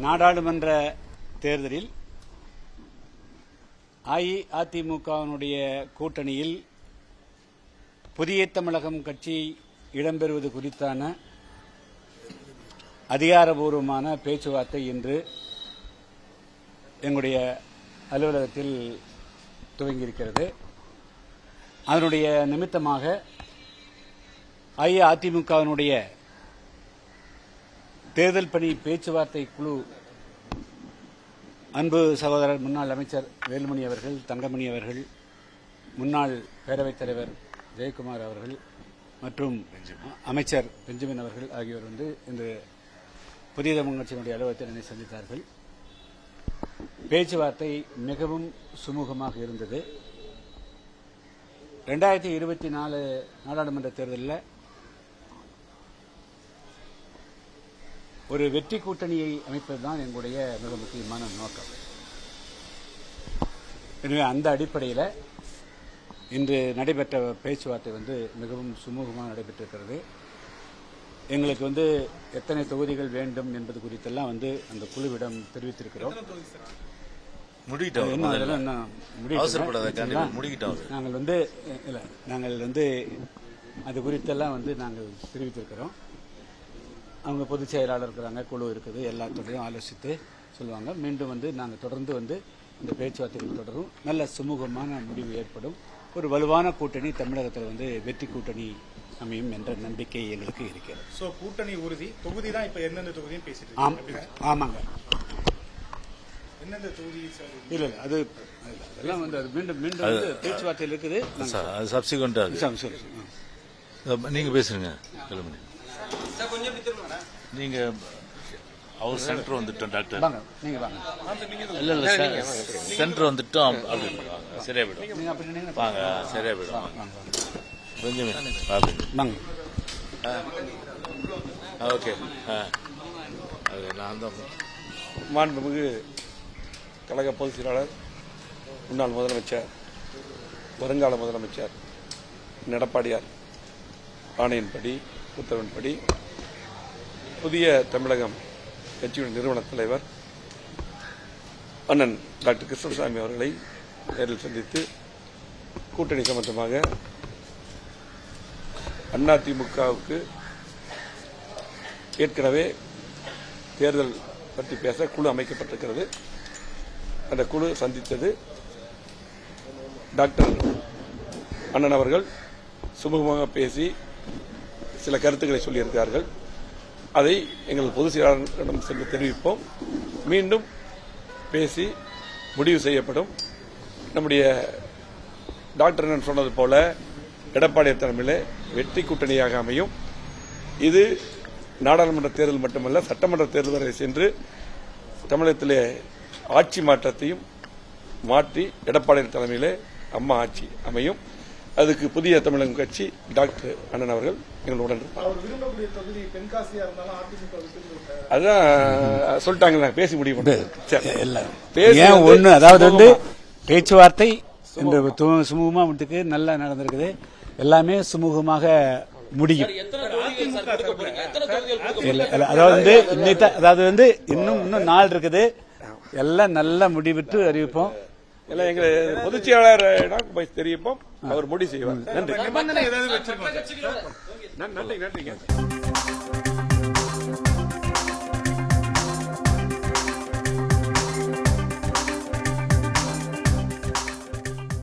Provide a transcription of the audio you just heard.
நாடாளுமன்ற தேர்தலில் அஇஅதிமுகவினுடைய கூட்டணியில் புதிய தமிழகம் கட்சி இடம்பெறுவது குறித்தான அதிகாரபூர்வமான பேச்சுவார்த்தை இன்று எங்களுடைய அலுவலகத்தில் துவங்கியிருக்கிறது. அதனுடைய நிமித்தமாக அஇஅதிமுகவினுடைய தேர்தல் பணி பேச்சுவார்த்தை குழு அன்பு சகோதரர் முன்னாள் அமைச்சர் வேலுமணி அவர்கள், தங்கமணி அவர்கள், முன்னாள் பேரவைத் தலைவர் ஜெயக்குமார் அவர்கள் மற்றும் அமைச்சர் பெஞ்சமின் அவர்கள் ஆகியோர் இன்று புதிய தமிழ் கட்சியினுடைய அலுவலகத்தில் என்னை சந்தித்தார்கள். பேச்சுவார்த்தை மிகவும் சுமூகமாக இருந்தது. 2024 நாடாளுமன்ற தேர்தலில் ஒரு வெற்றி கூட்டணியை அமைப்பதுதான் எங்களுடைய மிக முக்கியமான நோக்கம். எனவே அந்த அடிப்படையில் இன்று நடைபெற்ற பேச்சுவார்த்தை மிகவும் சுமூகமாக நடைபெற்றிருக்கிறது. எங்களுக்கு எத்தனை தொகுதிகள் வேண்டும் என்பது குறித்தெல்லாம் அந்த குழுவிடம் தெரிவித்திருக்கிறோம். நாங்கள் அது குறித்தெல்லாம் நாங்கள் தெரிவித்திருக்கிறோம். அவங்க பொதுச் செயலாளர் இருக்கிறாங்க, குழு இருக்குது, எல்லாத்தோடையும் ஆலோசித்து சொல்லுவாங்க. மீண்டும் நாங்கள் தொடர்ந்து இந்த பேச்சுவார்த்தைகள் தொடரும். நல்ல சுமூகமான முடிவு ஏற்படும். ஒரு வலுவான கூட்டணி தமிழகத்தில் வெற்றி கூட்டணி அமையும் என்ற நம்பிக்கை எங்களுக்கு இருக்கிறது. சோ கூட்டணி உறுதி. தொகுதி தான் இப்ப எந்தெந்த தொகுதியும் பேசிட்டு ஆமாங்க. எந்தெந்த தொகுதி இல்ல அது அதெல்லாம் அது மீண்டும் பேச்சுவார்த்தையில் இருக்குது. சப்சிக்வெண்டா நீங்க பேசுறீங்க. நீங்க அவர் சென்டர் வந்துட்டோம் டாக்டர். நீங்க வாங்க. இல்ல சென்டர் வந்துட்டோம். சரியா போயிடும். வாங்க, சரியா போயிடும். ஓகே. நான் தான் மாண்புமிகு கழக பொதுச் செயலாளர், முன்னாள் முதலமைச்சர், வருங்கால முதலமைச்சர் எடப்பாடியார் ஆணையின்படி, உத்தரவின்படி புதிய தமிழகம் கட்சியின் நிறுவன தலைவர் அண்ணன் டாக்டர் கிருஷ்ணசாமி அவர்களை நேரில் சந்தித்து கூட்டணி சம்பந்தமாக அதிமுகவுக்கு ஏற்கனவே தேர்தல் பற்றி பேச குழு அமைக்கப்பட்டிருக்கிறது. அந்த குழு சந்தித்தது. டாக்டர் அண்ணன் அவர்கள் சுமூகமாக பேசி சில கருத்துக்களை சொல்லியிருக்கிறார்கள். அதை எங்கள் பொதுச் செயலாளரிடம் சென்று தெரிவிப்போம். மீண்டும் பேசி முடிவு செய்யப்படும். நம்முடைய டாக்டர் அண்ணன் சொன்னது போல எடப்பாடியார் தலைமையில் வெற்றி கூட்டணியாக அமையும். இது நாடாளுமன்ற தேர்தல் மட்டுமல்ல, சட்டமன்ற தேர்தல் வரை சென்று தமிழகத்திலே ஆட்சி மாற்றத்தையும் மாற்றி எடப்பாடியார் தலைமையிலே அம்மா ஆட்சி அமையும். அதுக்கு புதிய தமிழகம் கட்சி டாக்டர் அண்ணன் அவர்கள் எங்களுடன் அதான் சொல்லிட்டாங்க. பேசி முடிவு அதாவது பேச்சுவார்த்தை சுமூகமா முடித்துக்கு நல்லா நடந்திருக்குது. எல்லாமே சுமூகமாக முடியும். அதாவது இன்னும் நாள் இருக்குது. எல்லாம் நல்லா முடிவிட்டு அறிவிப்போம். எல்லாம் எங்க பொதுச் செயலாளர் தெரிவிப்போம். அவர் முடிவு செய்வார். நன்றி. நன்றி.